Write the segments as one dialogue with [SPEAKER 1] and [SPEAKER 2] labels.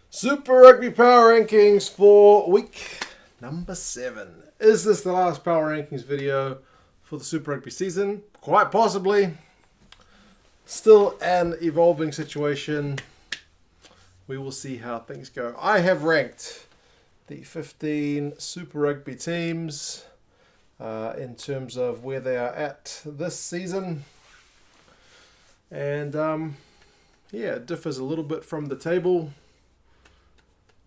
[SPEAKER 1] Super Rugby Power Rankings for week number 7. Is this the last Power Rankings video for the Super Rugby season? Quite possibly. Still an evolving situation. We will see how things go. I have ranked the 15 Super Rugby teams in terms of where they are at this season. And it differs a little bit from the table.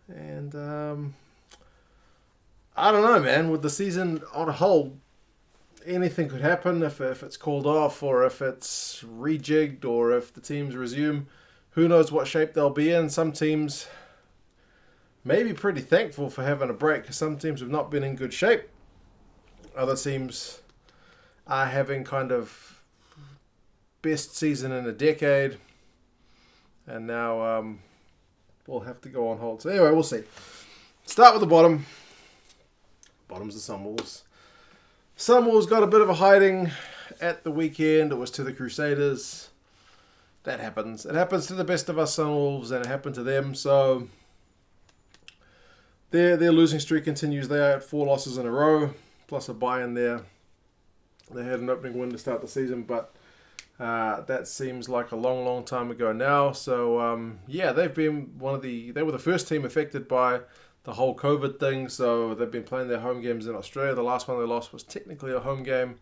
[SPEAKER 1] And I don't know, man. With the season on a whole, anything could happen if it's called off or if it's rejigged or if the teams resume. Who knows what shape they'll be in. Some teams may be pretty thankful for having a break because some teams have not been in good shape. Other teams are having kind of best season in a decade. And now we'll have to go on hold. So anyway, we'll see. Start with the bottom. Bottom's the Sunwolves. Sunwolves got a bit of a hiding at the weekend. It was to the Crusaders. That happens. It happens to the best of us Sunwolves, and it happened to them. So their losing streak continues. They are at 4 losses in a row, plus a bye in there. They had an opening win to start the season, but that seems like a long, long time ago now. So, they've been they were the first team affected by the whole COVID thing. So they've been playing their home games in Australia. The last one they lost was technically a home game.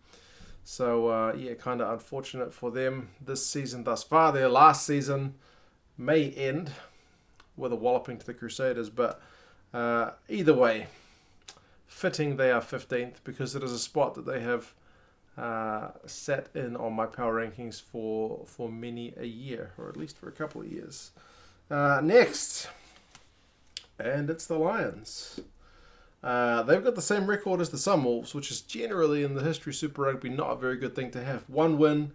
[SPEAKER 1] So, kind of unfortunate for them this season thus far. Their last season may end with a walloping to the Crusaders. But either way, fitting they are 15th because it is a spot that they have sat in on my power rankings for many a year, or at least for a couple of years. Next, and it's the Lions. They've got the same record as the Sunwolves, which is generally in the history of Super Rugby not a very good thing to have. 1 win,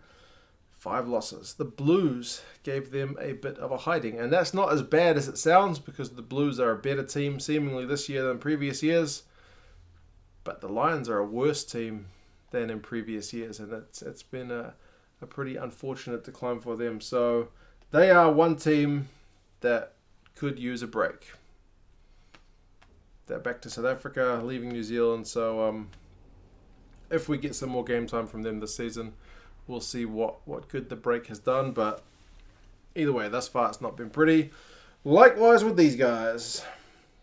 [SPEAKER 1] 5 losses. The Blues gave them a bit of a hiding, and that's not as bad as it sounds because the Blues are a better team seemingly this year than previous years, but the Lions are a worse team than in previous years, and it's been a pretty unfortunate decline for them. So they are one team that could use a break. They're back to South Africa, leaving New Zealand, so if we get some more game time from them this season, we'll see what good the break has done, but either way, thus far it's not been pretty. Likewise with these guys,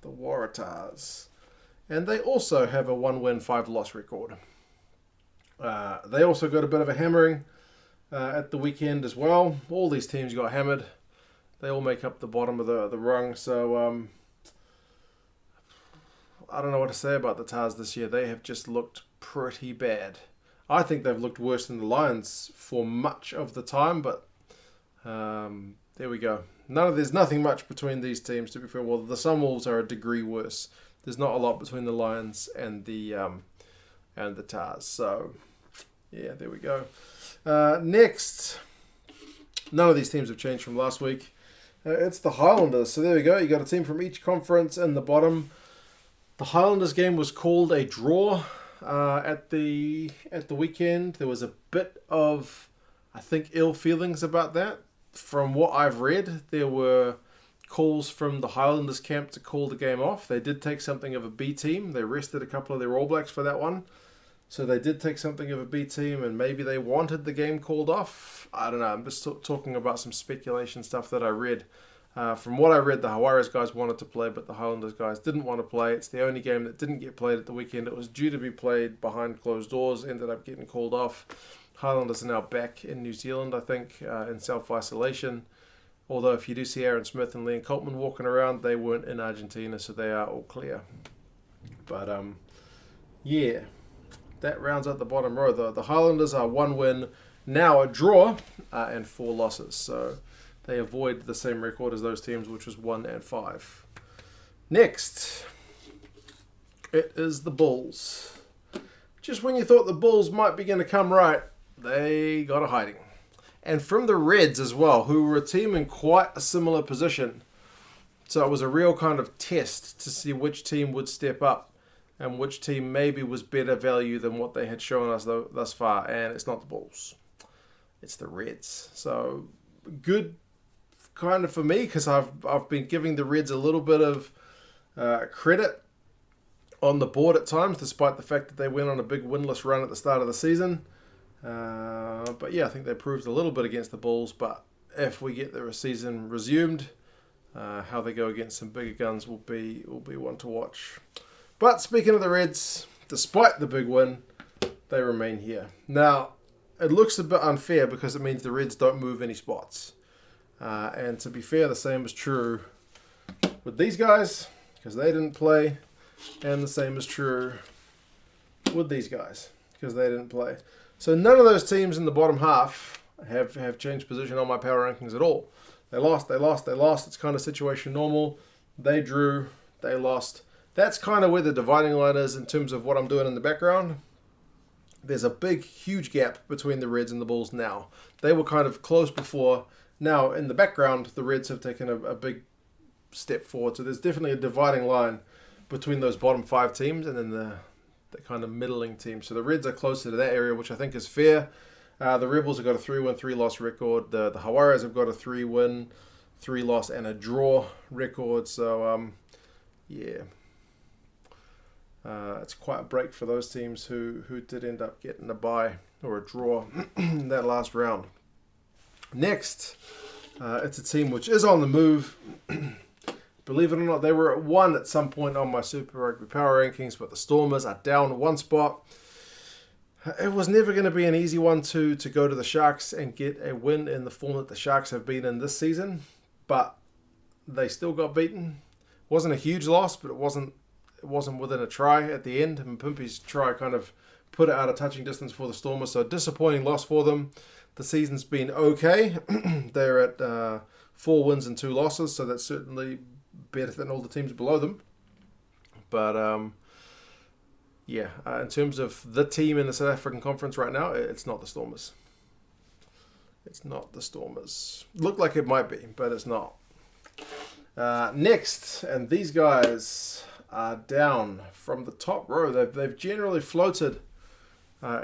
[SPEAKER 1] the Waratahs, and they also have a 1-win, 5-loss record. They also got a bit of a hammering at the weekend as well. All these teams got hammered. They all make up the bottom of the rung. So I don't know what to say about the Tars this year. They have just looked pretty bad. I think they've looked worse than the Lions for much of the time, but there we go. There's nothing much between these teams, to be fair. Well, the Sunwolves are a degree worse. There's not a lot between the Lions and the Tars. So yeah, there we go. Next, none of these teams have changed from last week. It's the Highlanders. So there we go. You got a team from each conference in the bottom. The Highlanders game was called a draw at the weekend. There was a bit of, I think, ill feelings about that. From what I've read, there were calls from the Highlanders camp to call the game off. They did take something of a B team. They rested a couple of their All Blacks for that one. So they did take something of a B team, and maybe they wanted the game called off. I don't know. I'm just talking about some speculation stuff that I read. From what I read, the Hawaii guys wanted to play, but the Highlanders guys didn't want to play. It's the only game that didn't get played at the weekend. It was due to be played behind closed doors, ended up getting called off. Highlanders are now back in New Zealand, I think, in self-isolation. Although if you do see Aaron Smith and Liam Coltman walking around, they weren't in Argentina, so they are all clear. But, that rounds out the bottom row. The Highlanders are 1 win, now a draw, and 4 losses. So they avoid the same record as those teams, which was 1 and 5. Next, it is the Bulls. Just when you thought the Bulls might begin to come right, they got a hiding. And from the Reds as well, who were a team in quite a similar position. So it was a real kind of test to see which team would step up and which team maybe was better value than what they had shown us thus far. And it's not the Bulls. It's the Reds. So good kind of for me because I've been giving the Reds a little bit of credit on the board at times, despite the fact that they went on a big winless run at the start of the season. But yeah, I think they proved a little bit against the Bulls. But if we get the season resumed, how they go against some bigger guns will be one to watch. But speaking of the Reds, despite the big win, they remain here. Now, it looks a bit unfair because it means the Reds don't move any spots. And to be fair, the same is true with these guys because they didn't play. And the same is true with these guys because they didn't play. So none of those teams in the bottom half have changed position on my power rankings at all. They lost. It's kind of situation normal. They drew. They lost. That's kind of where the dividing line is in terms of what I'm doing in the background. There's a big, huge gap between the Reds and the Bulls now. They were kind of close before. Now, in the background, the Reds have taken a big step forward. So there's definitely a dividing line between those bottom 5 teams and then the kind of middling teams. So the Reds are closer to that area, which I think is fair. The Rebels have got a 3-win, 3-loss record. The Hawaiians have got a 3-win, 3-loss, and a draw record. So, yeah. It's quite a break for those teams who did end up getting a bye or a draw in that last round. Next, it's a team which is on the move. Believe it or not, they were at 1 at some point on my Super Rugby power rankings, but the Stormers are down 1 spot. It was never going to be an easy one to go to the Sharks and get a win in the form that the Sharks have been in this season, but they still got beaten. It wasn't a huge loss, but it wasn't within a try at the end. And Pimpy's try kind of put it out of touching distance for the Stormers, so disappointing loss for them. The season's been okay. They're at 4 wins and 2 losses, so that's certainly better than all the teams below them. But in terms of the team in the South African Conference right now, it's not the Stormers. It's not the Stormers. Looked like it might be, but it's not. Next, and these guys are down from the top row. They've generally floated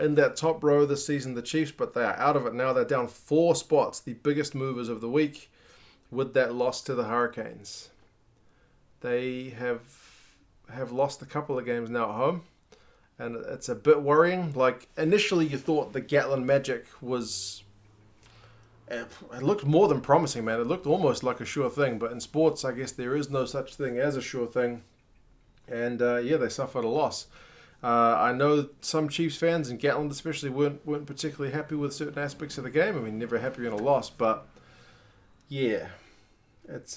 [SPEAKER 1] in that top row this season, the Chiefs, but they are out of it now. They're down 4 spots, the biggest movers of the week, with that loss to the Hurricanes. They have lost a couple of games now at home, and it's a bit worrying. Like, initially you thought the Gatlin Magic was... It looked more than promising, man. It looked almost like a sure thing, but in sports, I guess there is no such thing as a sure thing. And they suffered a loss. I know some Chiefs fans, and Gatlin especially, weren't particularly happy with certain aspects of the game. I mean, never happy in a loss, but yeah, it's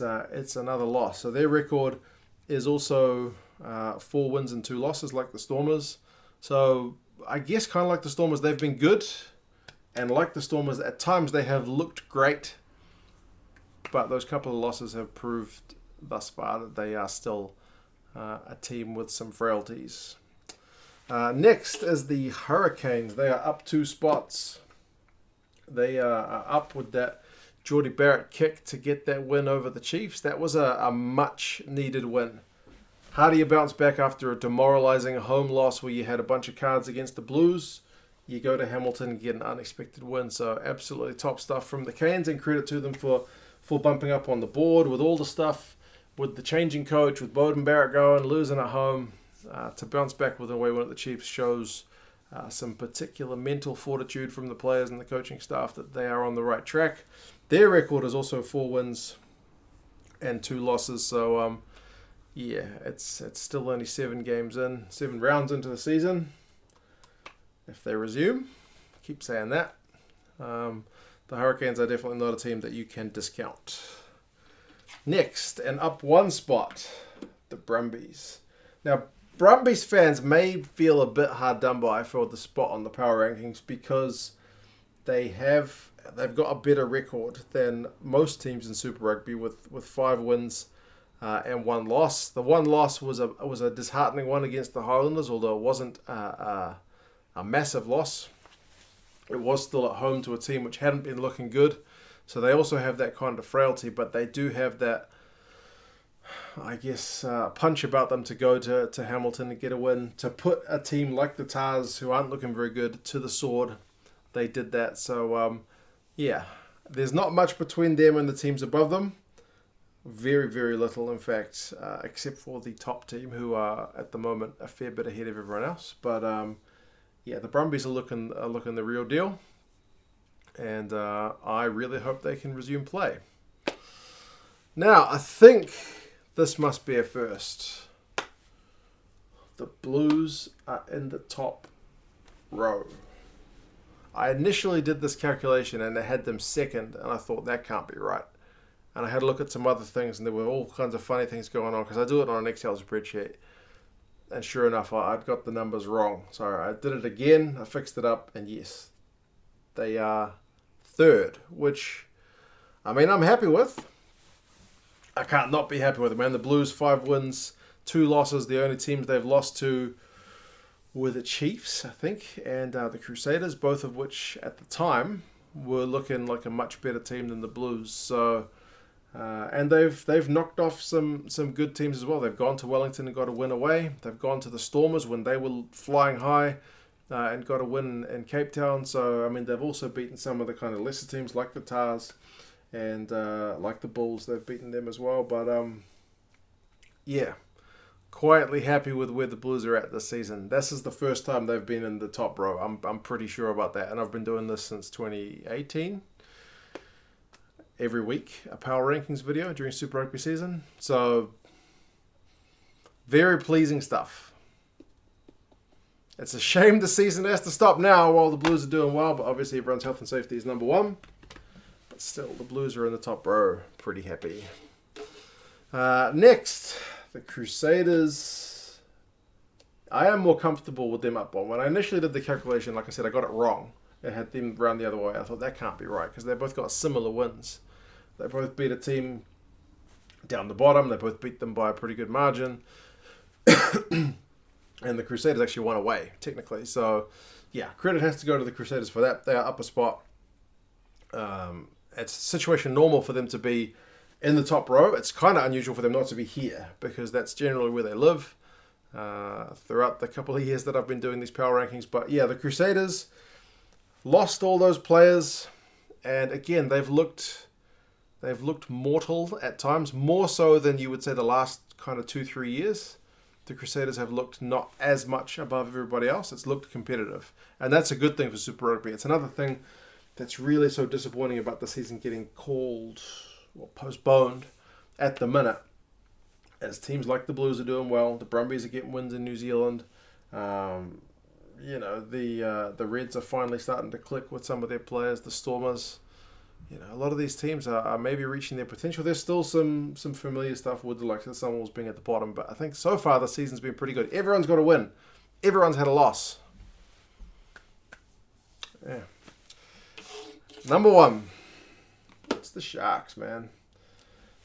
[SPEAKER 1] another loss. So their record is also 4 wins and 2 losses, like the Stormers. So I guess kind of like the Stormers, they've been good, and like the Stormers, at times they have looked great, but those couple of losses have proved thus far that they are still a team with some frailties. Next is the Hurricanes. They are up 2 spots. They are up with that Geordie Barrett kick to get that win over the Chiefs. That was a much needed win. How do you bounce back after a demoralizing home loss where you had a bunch of cards against the Blues? You go to Hamilton and get an unexpected win. So absolutely top stuff from the Canes, and credit to them for bumping up on the board with all the stuff, with the changing coach, with Beauden Barrett going, losing at home. To bounce back with a way win at the Chiefs shows some particular mental fortitude from the players and the coaching staff that they are on the right track. Their record is also 4 wins and 2 losses. So, it's still only 7 rounds into the season. If they resume, keep saying that. The Hurricanes are definitely not a team that you can discount. Next, and up 1 spot, the Brumbies. Now, Brumbies fans may feel a bit hard done by for the spot on the power rankings because they've got a better record than most teams in Super Rugby with 5 wins and 1 loss. The 1 loss was a disheartening one against the Highlanders, although it wasn't a massive loss. It was still at home to a team which hadn't been looking good. So they also have that kind of frailty, but they do have that, I guess, punch about them to go to Hamilton and get a win. To put a team like the Tars, who aren't looking very good, to the sword, they did that. So, There's not much between them and the teams above them. Very, very little, in fact, except for the top team, who are at the moment a fair bit ahead of everyone else. But yeah, the Brumbies are looking the real deal, and I really hope they can resume play. Now, I think this must be a first. The Blues are in the top row. I initially did this calculation and I had them second, and I thought that can't be right. And I had a look at some other things, and there were all kinds of funny things going on because I do it on an Excel spreadsheet. And sure enough, I'd got the numbers wrong. So I did it again, I fixed it up, and yes, they are third, which, I mean, I'm happy with. I can't not be happy with it, man. The Blues, 5 wins, 2 losses. The only teams they've lost to were the Chiefs, I think, and the Crusaders, both of which at the time were looking like a much better team than the Blues. So, and they've knocked off some good teams as well. They've gone to Wellington and got a win away. They've gone to the Stormers when they were flying high and got a win in Cape Town. So, I mean, they've also beaten some of the kind of lesser teams like the Tars and like the Bulls. They've beaten them as well. But, yeah, quietly happy with where the Blues are at this season. This is the first time they've been in the top row. I'm pretty sure about that. And I've been doing this since 2018. Every week, a power rankings video during Super Rugby season. So, very pleasing stuff. It's a shame the season has to stop now while the Blues are doing well, but obviously everyone's health and safety is number one. But still, the Blues are in the top row. Pretty happy. Next, the Crusaders. I am more comfortable with them up one. When I initially did the calculation, like I said, I got it wrong. I had them round the other way. I thought that can't be right because they both got similar wins. They both beat a team down the bottom. They both beat them by a pretty good margin. And the Crusaders actually won away, technically. So, yeah, credit has to go to the Crusaders for that. They are up a spot. It's situation normal for them to be in the top row. It's kind of unusual for them not to be here because that's generally where they live throughout the couple of years that I've been doing these power rankings. But, yeah, the Crusaders lost all those players. And, again, they've looked mortal at times, more so than you would say the last kind of 2-3 years. The Crusaders have looked not as much above everybody else. It's looked competitive. And that's a good thing for Super Rugby. It's another thing that's really so disappointing about the season getting called or postponed at the minute. As teams like the Blues are doing well, the Brumbies are getting wins in New Zealand. The Reds are finally starting to click with some of their players. The Stormers. A lot of these teams are maybe reaching their potential. There's still some familiar stuff with the likes of Sunwolves being at the bottom, but I think so far the season's been pretty good. Everyone's got a win. Everyone's had a loss. Yeah. Number 1. It's the Sharks, man.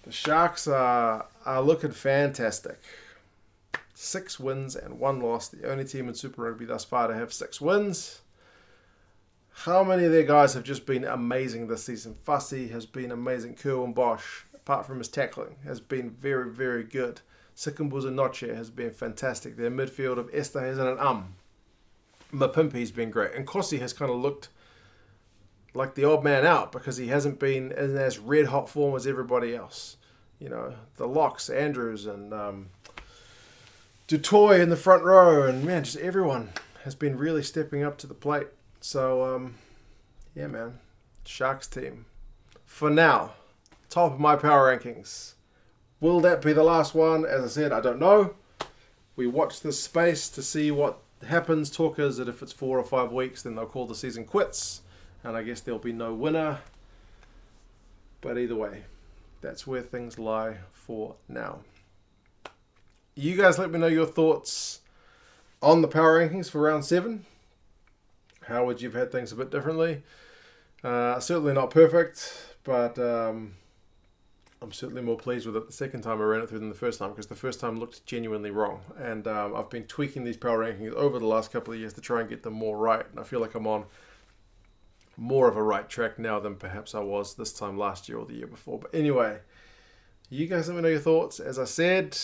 [SPEAKER 1] The Sharks are looking fantastic. 6 wins and 1 loss. The only team in Super Rugby thus far to have 6 wins. How many of their guys have just been amazing this season? Fussy has been amazing. Kerwin Bosch, apart from his tackling, has been very, very good. Sikambuza Noche has been fantastic. Their midfield of Esterhuizen and Mapimpi's been great. And Kossi has kind of looked like the odd man out because he hasn't been in as red-hot form as everybody else. The locks, Andrews and Dutoy in the front row. And, man, just everyone has been really stepping up to the plate. So, yeah, man, Sharks team. For now, top of my power rankings. Will that be the last one? As I said, I don't know. We watch this space to see what happens. Talk is that if it's 4 or 5 weeks, then they'll call the season quits. And I guess there'll be no winner. But either way, that's where things lie for now. You guys let me know your thoughts on the power rankings for round 7. How would you have had things a bit differently? Certainly not perfect, but I'm certainly more pleased with it the second time I ran it through than the first time because the first time looked genuinely wrong. And I've been tweaking these power rankings over the last couple of years to try and get them more right. And I feel like I'm on more of a right track now than perhaps I was this time last year or the year before. But anyway, you guys let me know your thoughts. As I said,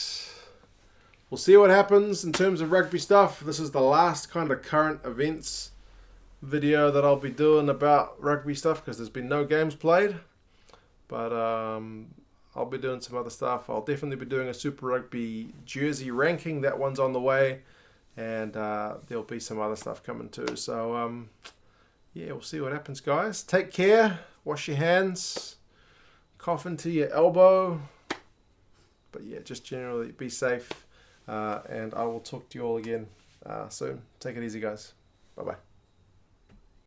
[SPEAKER 1] we'll see what happens in terms of rugby stuff. This is the last kind of current events video that I'll be doing about rugby stuff because there's been no games played. But I'll be doing some other stuff. I'll definitely be doing a Super Rugby jersey ranking. That one's on the way. And there'll be some other stuff coming too. So, yeah, we'll see what happens, guys. Take care. Wash your hands. Cough into your elbow. But yeah, just generally be safe. And I will talk to you all again soon. Take it easy, guys. Bye-bye.